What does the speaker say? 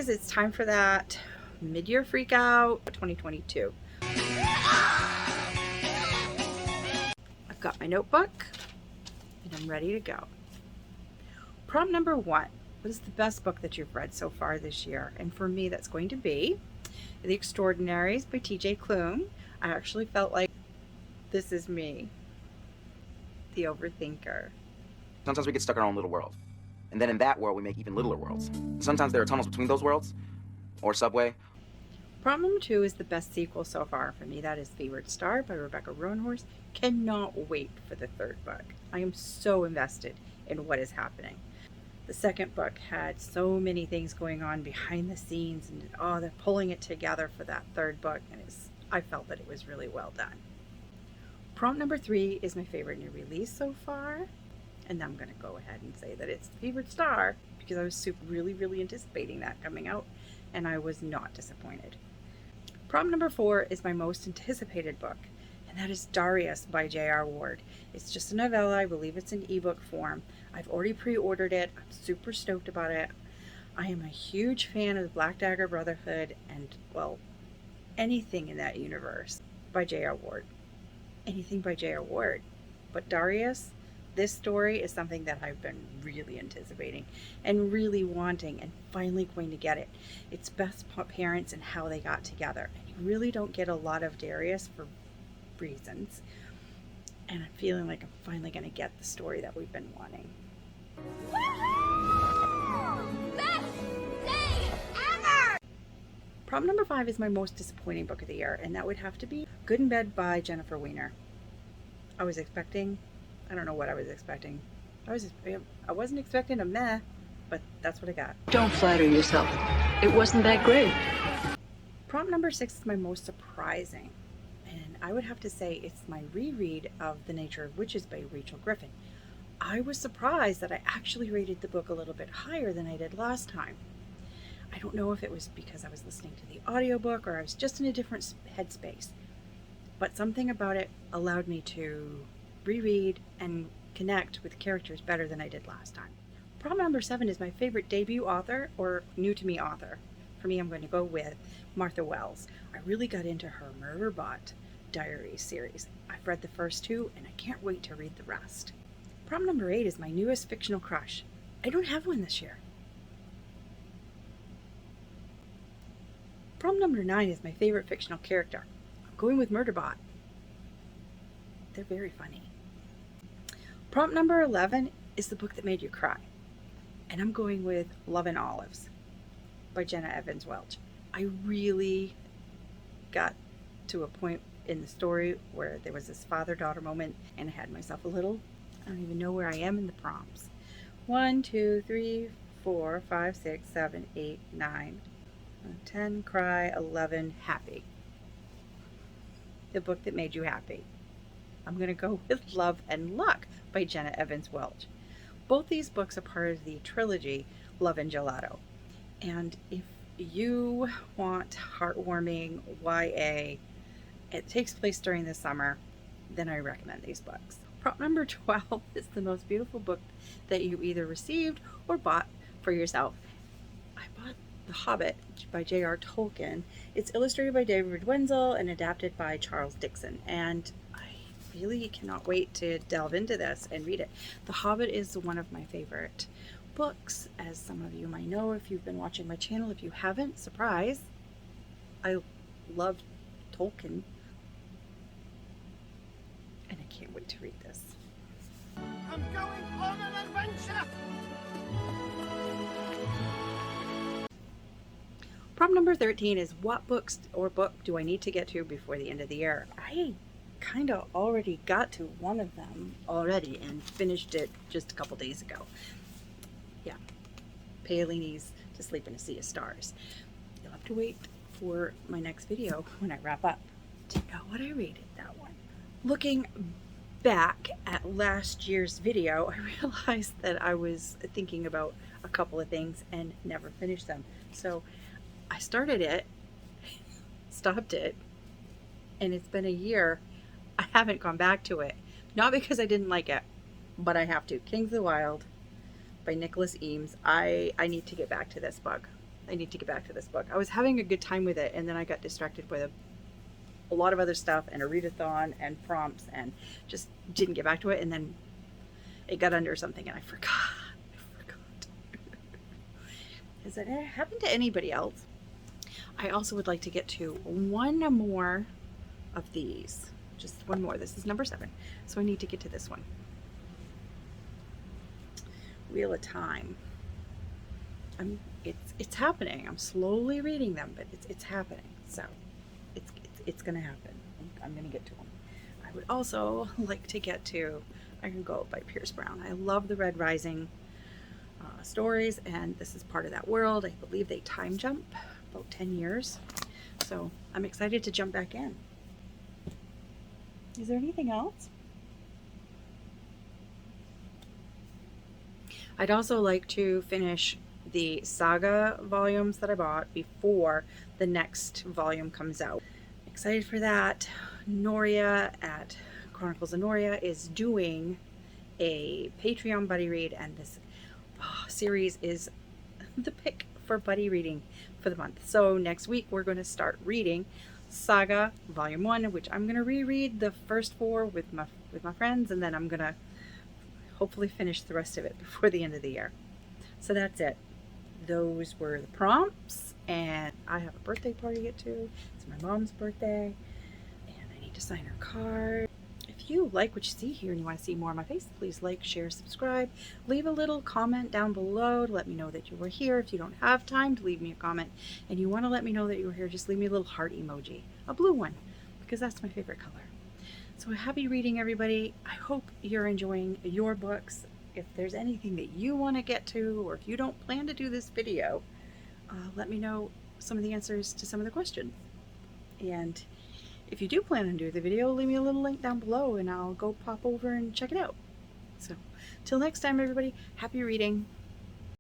It's time for that mid-year freak out 2022. I've got my notebook and I'm ready to go. Prompt number 1. What is the best book that you've read so far this year? And for me, that's going to be The Extraordinaries by T.J. Klune. I actually felt like this is me, the overthinker. Sometimes we get stuck in our own little world. And then in that world, we make even littler worlds. Sometimes there are tunnels between those worlds, or subway. Prompt number 2 is the best sequel so far for me. That is Favorite Star by Rebecca Roanhorse. Cannot wait for the third book. I am so invested in what is happening. The second book had so many things going on behind the scenes, and they're pulling it together for that third book, and I felt that it was really well done. Prompt number 3 is my favorite new release so far, and I'm going to go ahead and say that it's Favorite Star because I was really anticipating that coming out, and I was not disappointed. Prompt number 4 is my most anticipated book, and that is Darius by J.R. Ward. It's just a novella. I believe it's in ebook form. I've already pre-ordered it. I'm super stoked about it. I am a huge fan of the Black Dagger Brotherhood and, well, anything in that universe by J.R. Ward. Anything by J.R. Ward. But Darius, this story is something that I've been really anticipating and really wanting and finally going to get it. It's best parents and how they got together. And you really don't get a lot of Darius for reasons. And I'm feeling like I'm finally going to get the story that we've been wanting. Best day ever! Prompt number 5 is my most disappointing book of the year, and that would have to be Good in Bed by Jennifer Weiner. I don't know what I was expecting. I wasn't expecting a meh, but that's what I got. Don't flatter yourself. It wasn't that great. Prompt number 6 is my most surprising, and I would have to say it's my reread of The Nature of Witches by Rachel Griffin. I was surprised that I actually rated the book a little bit higher than I did last time. I don't know if it was because I was listening to the audiobook or I was just in a different headspace, but something about it allowed me to reread and connect with characters better than I did last time. Prompt number 7 is my favorite debut author or new to me author. For me, I'm going to go with Martha Wells. I really got into her Murderbot Diaries series. I've read the first 2 and I can't wait to read the rest. Prompt number 8 is my newest fictional crush. I don't have one this year. Prompt number 9 is my favorite fictional character. I'm going with Murderbot. They're very funny. Prompt number 11 is the book that made you cry. And I'm going with Love and Olives by Jenna Evans Welch. I really got to a point in the story where there was this father-daughter moment and I had myself a little, I don't even know where I am in the prompts. 1, 2, 3, 4, 5, 6, 7, 8, 9, 10, cry, 11, happy. The book that made you happy. I'm going to go with Love and Luck by Jenna Evans Welch. Both these books are part of the trilogy Love and Gelato. And if you want heartwarming YA, it takes place during the summer, then I recommend these books. Prompt number 12 is the most beautiful book that you either received or bought for yourself. I bought The Hobbit by J.R. Tolkien. It's illustrated by David Wenzel and adapted by Charles Dickson. And I really cannot wait to delve into this and read it. The Hobbit is one of my favorite books, as some of you might know if you've been watching my channel. If you haven't, surprise, I love Tolkien. And I can't wait to read this. I'm going on an adventure! Prompt number 13 is what books or book do I need to get to before the end of the year? I kind of already got to one of them already and finished it just a couple days ago. Yeah, Paolini's To Sleep in a Sea of Stars. You'll have to wait for my next video when I wrap up to know what I rated that one. Looking back at last year's video, I realized that I was thinking about a couple of things and never finished them. So I started it, stopped it, and it's been a year. I haven't gone back to it. Not because I didn't like it, but I have to. Kings of the Wild by Nicholas Eames. I need to get back to this book. I need to get back to this book. I was having a good time with it, and then I got distracted by a lot of other stuff and a readathon and prompts, and just didn't get back to it. And then it got under something, and I forgot. Has that happened to anybody else? I also would like to get to one more of these. Just one more. This is number 7. So I need to get to this one. Wheel of Time. It's happening. I'm slowly reading them, but it's happening. So it's gonna happen. I'm gonna get to them. I would also like to get to Iron Gold by Pierce Brown. I love the Red Rising stories, and this is part of that world. I believe they time jump about 10 years. So I'm excited to jump back in. Is there anything else? I'd also like to finish the saga volumes that I bought before the next volume comes out. Excited for that. Noria at Chronicles of Noria is doing a Patreon buddy read, and this series is the pick for buddy reading for the month. So next week we're going to start reading Saga Volume 1, which I'm going to reread the first 4 with my friends, and then I'm going to hopefully finish the rest of it before the end of the year. So that's it. Those were the prompts, and I have a birthday party to get to. It's my mom's birthday, and I need to sign her card. If you like what you see here and you want to see more of my face, please like, share, subscribe. Leave a little comment down below to let me know that you were here. If you don't have time to leave me a comment and you want to let me know that you were here, just leave me a little heart emoji, a blue one, because that's my favorite color. So happy reading, everybody. I hope you're enjoying your books. If there's anything that you want to get to, or if you don't plan to do this video, let me know some of the answers to some of the questions. And if you do plan on doing the video, leave me a little link down below and I'll go pop over and check it out. So, till next time, everybody, happy reading.